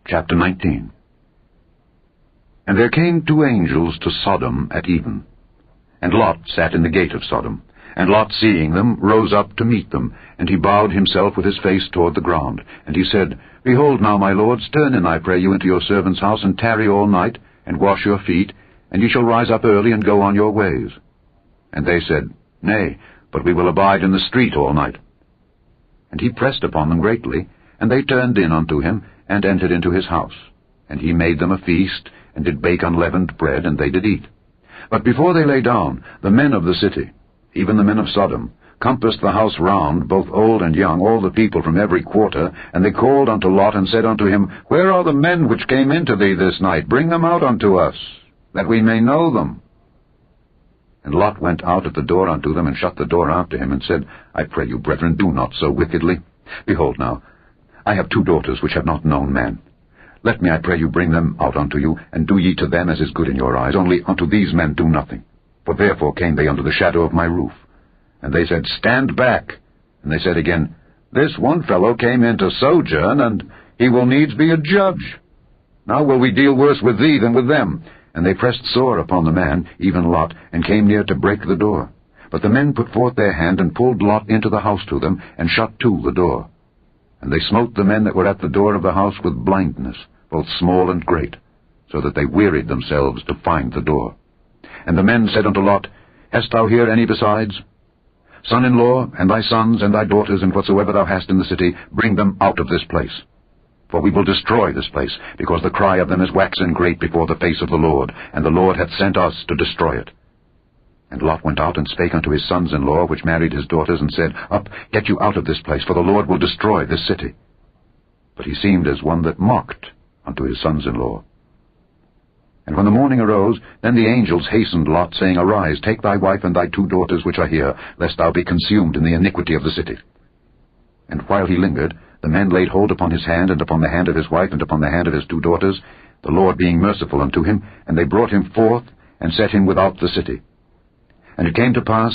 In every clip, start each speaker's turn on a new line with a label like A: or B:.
A: Chapter 19. And there came two angels to Sodom at even. And Lot sat in the gate of Sodom. And Lot, seeing them, rose up to meet them. And he bowed himself with his face toward the ground. And he said, Behold now, my lords, turn in, I pray you, into your servant's house, and tarry all night, and wash your feet, and ye shall rise up early, and go on your ways. And they said, Nay, but we will abide in the street all night. And he pressed upon them greatly, and they turned in unto him, and entered into his house. And he made them a feast, and did bake unleavened bread, and they did eat. But before they lay down, the men of the city, even the men of Sodom, compassed the house round, both old and young, all the people from every quarter. And they called unto Lot, and said unto him, Where are the men which came into thee this night? Bring them out unto us, that we may know them. And Lot went out at the door unto them, and shut the door after him, and said, I pray you, brethren, do not so wickedly. Behold now, I have two daughters which have not known man. Let me, I pray you, bring them out unto you, and do ye to them as is good in your eyes. Only unto these men do nothing. For therefore came they under the shadow of my roof. And they said, Stand back. And they said again, This one fellow came in to sojourn, and he will needs be a judge. Now will we deal worse with thee than with them. And they pressed sore upon the man, even Lot, and came near to break the door. But the men put forth their hand, and pulled Lot into the house to them, and shut to the door. And they smote the men that were at the door of the house with blindness, both small and great, so that they wearied themselves to find the door. And the men said unto Lot, Hast thou here any besides? Son-in-law, and thy sons, and thy daughters, and whatsoever thou hast in the city, bring them out of this place. For we will destroy this place, because the cry of them is waxen great before the face of the Lord, and the Lord hath sent us to destroy it. And Lot went out and spake unto his sons-in-law, which married his daughters, and said, Up, get you out of this place, for the Lord will destroy this city. But he seemed as one that mocked unto his sons-in-law. And when the morning arose, then the angels hastened Lot, saying, Arise, take thy wife and thy two daughters which are here, lest thou be consumed in the iniquity of the city. And while he lingered, the men laid hold upon his hand, and upon the hand of his wife, and upon the hand of his two daughters, the Lord being merciful unto him, and they brought him forth, and set him without the city. And it came to pass,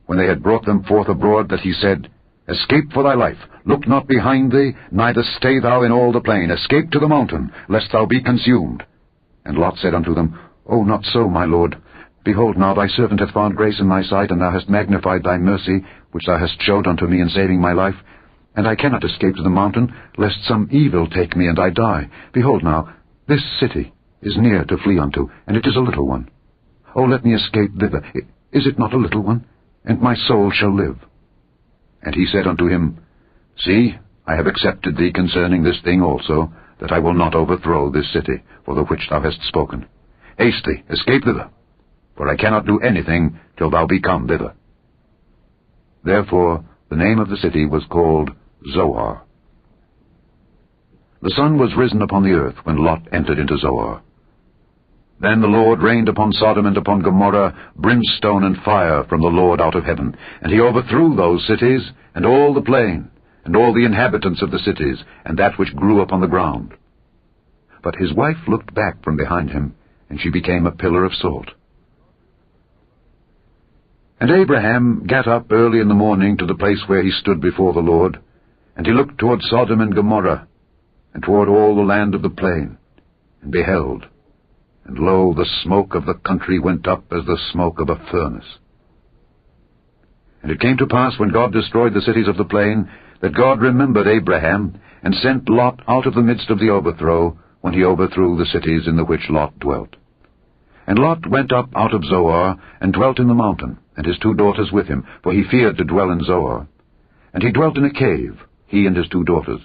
A: when they had brought them forth abroad, that he said, Escape for thy life, look not behind thee, neither stay thou in all the plain, escape to the mountain, lest thou be consumed. And Lot said unto them, O, not so, my lord. Behold, now thy servant hath found grace in thy sight, and thou hast magnified thy mercy, which thou hast showed unto me in saving my life. And I cannot escape to the mountain, lest some evil take me, and I die. Behold now, this city is near to flee unto, and it is a little one. O, let me escape thither. Is it not a little one? And my soul shall live. And he said unto him, See, I have accepted thee concerning this thing also, that I will not overthrow this city, for the which thou hast spoken. Haste thee, escape thither, for I cannot do anything till thou be come thither. Therefore the name of the city was called Zoar. The sun was risen upon the earth when Lot entered into Zoar. Then the Lord rained upon Sodom and upon Gomorrah brimstone and fire from the Lord out of heaven, and he overthrew those cities, and all the plain, and all the inhabitants of the cities, and that which grew upon the ground. But his wife looked back from behind him, and she became a pillar of salt. And Abraham gat up early in the morning to the place where he stood before the Lord, and he looked toward Sodom and Gomorrah, and toward all the land of the plain, and beheld, and lo, the smoke of the country went up as the smoke of a furnace. And it came to pass, when God destroyed the cities of the plain, that God remembered Abraham, and sent Lot out of the midst of the overthrow, when he overthrew the cities in the which Lot dwelt. And Lot went up out of Zoar, and dwelt in the mountain, and his two daughters with him, for he feared to dwell in Zoar. And he dwelt in a cave, he and his two daughters.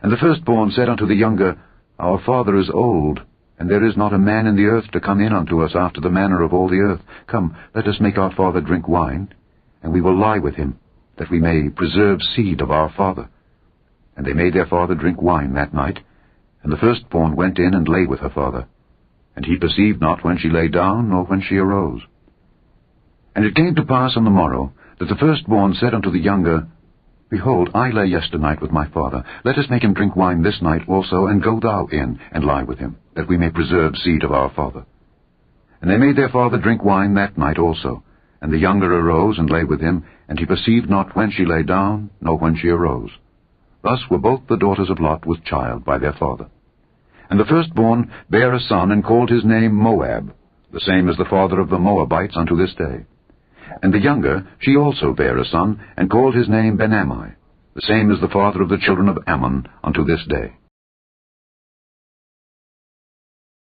A: And the firstborn said unto the younger, Our father is old, and there is not a man in the earth to come in unto us after the manner of all the earth. Come, let us make our father drink wine, and we will lie with him, that we may preserve seed of our father. And they made their father drink wine that night, and the firstborn went in and lay with her father. And he perceived not when she lay down, nor when she arose. And it came to pass on the morrow, that the firstborn said unto the younger, Behold, I lay yesternight with my father. Let us make him drink wine this night also, and go thou in, and lie with him, that we may preserve seed of our father. And they made their father drink wine that night also. And the younger arose and lay with him, and he perceived not when she lay down, nor when she arose. Thus were both the daughters of Lot with child by their father. And the firstborn bare a son, and called his name Moab. The same is the father of the Moabites unto this day. And the younger, she also bare a son, and called his name Ben-Ammi. The same is the father of the children of Ammon unto this day.